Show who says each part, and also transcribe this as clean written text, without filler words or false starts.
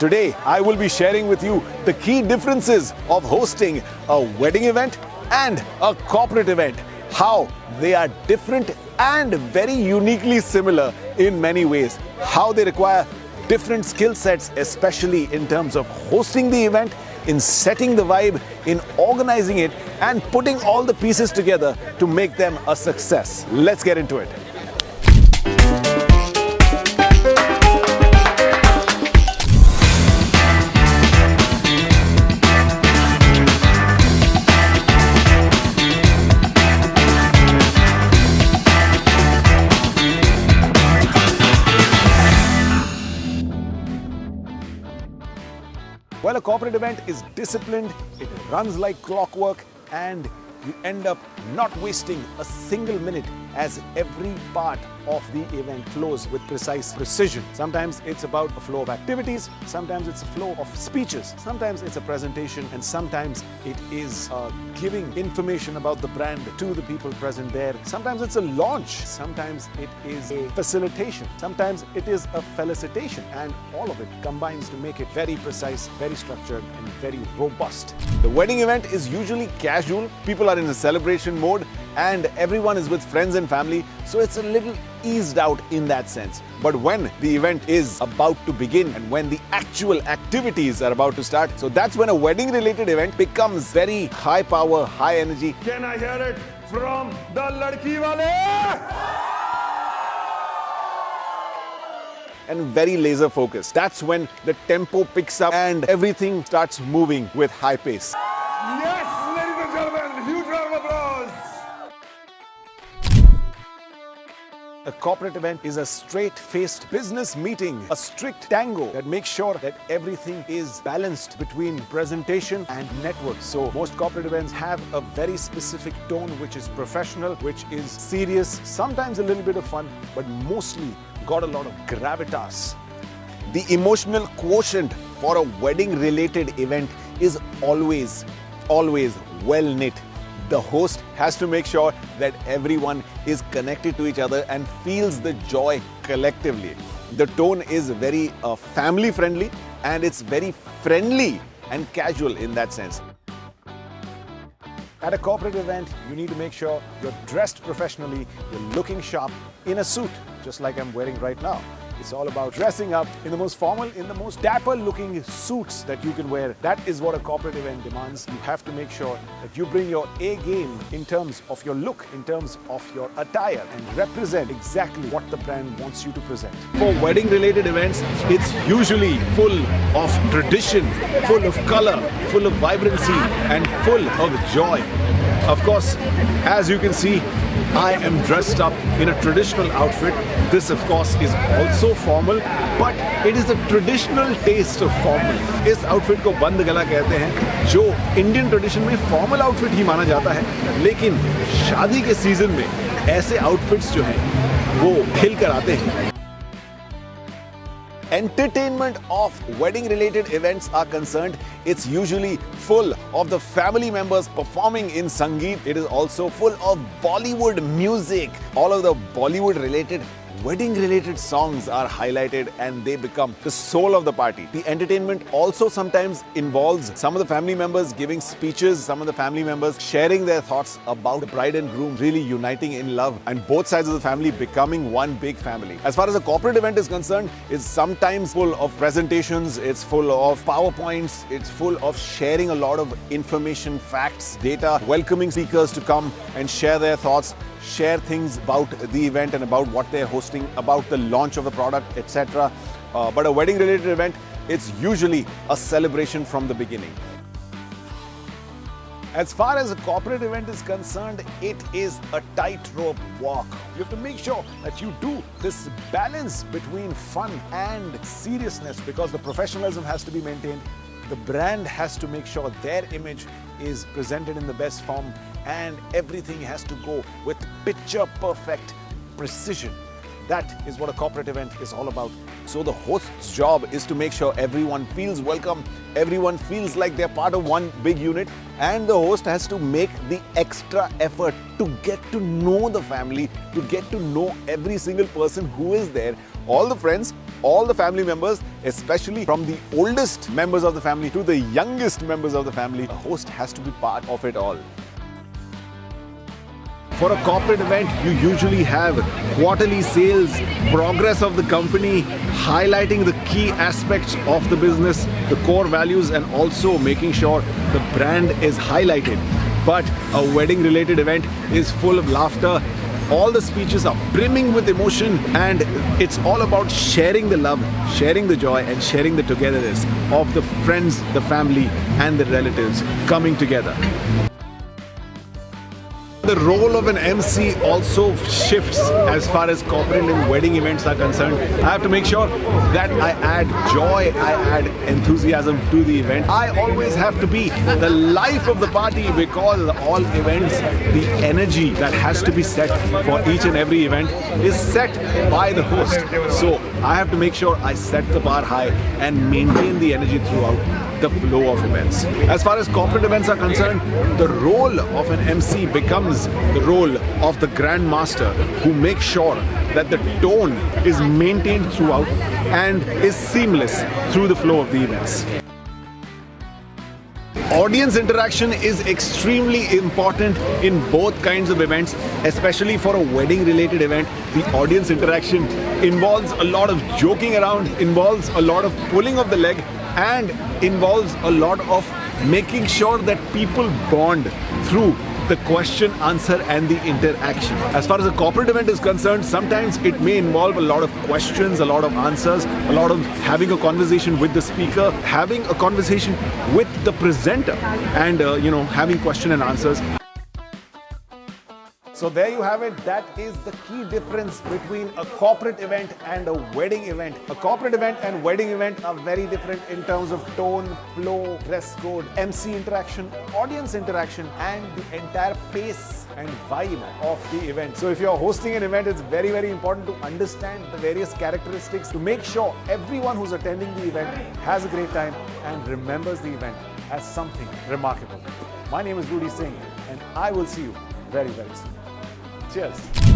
Speaker 1: Today, I will be sharing with you the key differences of hosting a wedding event and a corporate event, how they are different and very uniquely similar in many ways, how they require different skill sets, especially in terms of hosting the event, in setting the vibe, in organizing it, and putting all the pieces together to make them a success. Let's get into it. Well, a corporate event is disciplined, it runs like clockwork, and you end up not wasting a single minute as every part of the event flows with precise precision. Sometimes it's about a flow of activities, sometimes it's a flow of speeches, sometimes it's a presentation, and sometimes it is giving information about the brand to the people present there. Sometimes it's a launch, sometimes it is a facilitation, sometimes it is a felicitation, and all of it combines to make it very precise, very structured, and very robust. The wedding event is usually casual, people are in a celebration mode, and everyone is with friends and family, so it's a little eased out in that sense. But when the event is about to begin and when the actual activities are about to start, so that's when a wedding related event becomes very high power, high energy.
Speaker 2: Can I hear it from the ladki wale?
Speaker 1: And very laser focused. That's when the tempo picks up and everything starts moving with high pace.
Speaker 2: Yes, ladies and gentlemen, huge round of applause.
Speaker 1: A corporate event is a straight-faced business meeting, a strict tango that makes sure that everything is balanced between presentation and network. So most corporate events have a very specific tone, which is professional, which is serious, sometimes a little bit of fun, but mostly got a lot of gravitas. The emotional quotient for a wedding-related event is always well knit. The host has to make sure that everyone is connected to each other and feels the joy collectively. The tone is very family friendly, and it's very friendly and casual in that sense. At a corporate event, you need to make sure you're dressed professionally, you're looking sharp in a suit, just like I'm wearing right now. It's all about dressing up in the most formal, in the most dapper looking suits that you can wear. That is what a corporate event demands. You have to make sure that you bring your A game in terms of your look, in terms of your attire, and represent exactly what the brand wants you to present. For wedding related events, it's usually full of tradition, full of color, full of vibrancy, and full of joy. Of course, as you can see, I am dressed up in a traditional outfit. This, of course, is also formal, but it is a traditional taste of formal. इस outfit को बंद गला कहते हैं, जो Indian tradition में formal outfit ही माना जाता है, लेकिन शादी के सीजन में ऐसे outfits जो हैं, वो खिल कर आते हैं. Entertainment of wedding related events are concerned, it's usually full of the family members performing in Sangeet. It is also full of Bollywood music. All of the Bollywood related wedding related songs are highlighted and they become the soul of the party. The entertainment also sometimes involves some of the family members giving speeches, some of the family members sharing their thoughts about the bride and groom really uniting in love, and both sides of the family becoming one big family. As far as a corporate event is concerned, it's sometimes full of presentations, it's full of PowerPoints, it's full of sharing a lot of information, facts, data, welcoming speakers to come and share their thoughts, share things about the event and about what they're hosting, about the launch of the product, etc. But a wedding related event, it's usually a celebration from the beginning. As far as a corporate event is concerned, it is a tightrope walk. You have to make sure that you do this balance between fun and seriousness, because the professionalism has to be maintained. The brand has to make sure their image is presented in the best form, and everything has to go with picture perfect precision. That is what a corporate event is all about. So the host's job is to make sure everyone feels welcome, everyone feels like they're part of one big unit, and the host has to make the extra effort to get to know the family, to get to know every single person who is there, all the friends, all the family members, especially from the oldest members of the family to the youngest members of the family. A host has to be part of it all. For a corporate event, you usually have quarterly sales, progress of the company, highlighting the key aspects of the business, the core values, and also making sure the brand is highlighted. But a wedding-related event is full of laughter. All the speeches are brimming with emotion, and it's all about sharing the love, sharing the joy, and sharing the togetherness of the friends, the family, and the relatives coming together. The role of an MC also shifts as far as corporate and wedding events are concerned. I have to make sure that I add joy, I add enthusiasm to the event. I always have to be the life of the party, because all events, the energy that has to be set for each and every event is set by the host. So I have to make sure I set the bar high and maintain the energy throughout the flow of events. As far as corporate events are concerned, the role of an MC becomes the role of the Grand Master, who makes sure that the tone is maintained throughout and is seamless through the flow of the events. Audience interaction is extremely important in both kinds of events, especially for a wedding related event. The audience interaction involves a lot of joking around, involves a lot of pulling of the leg, and involves a lot of making sure that people bond through the question, answer, and the interaction. As far as a corporate event is concerned, sometimes it may involve a lot of questions, a lot of answers, a lot of having a conversation with the speaker, having a conversation with the presenter, and having question and answers. So there you have it. That is the key difference between a corporate event and a wedding event. A corporate event and wedding event are very different in terms of tone, flow, dress code, MC interaction, audience interaction, and the entire pace and vibe of the event. So if you're hosting an event, it's very, very important to understand the various characteristics to make sure everyone who's attending the event has a great time and remembers the event as something remarkable. My name is Rudy Singh, and I will see you very, very soon. Cheers.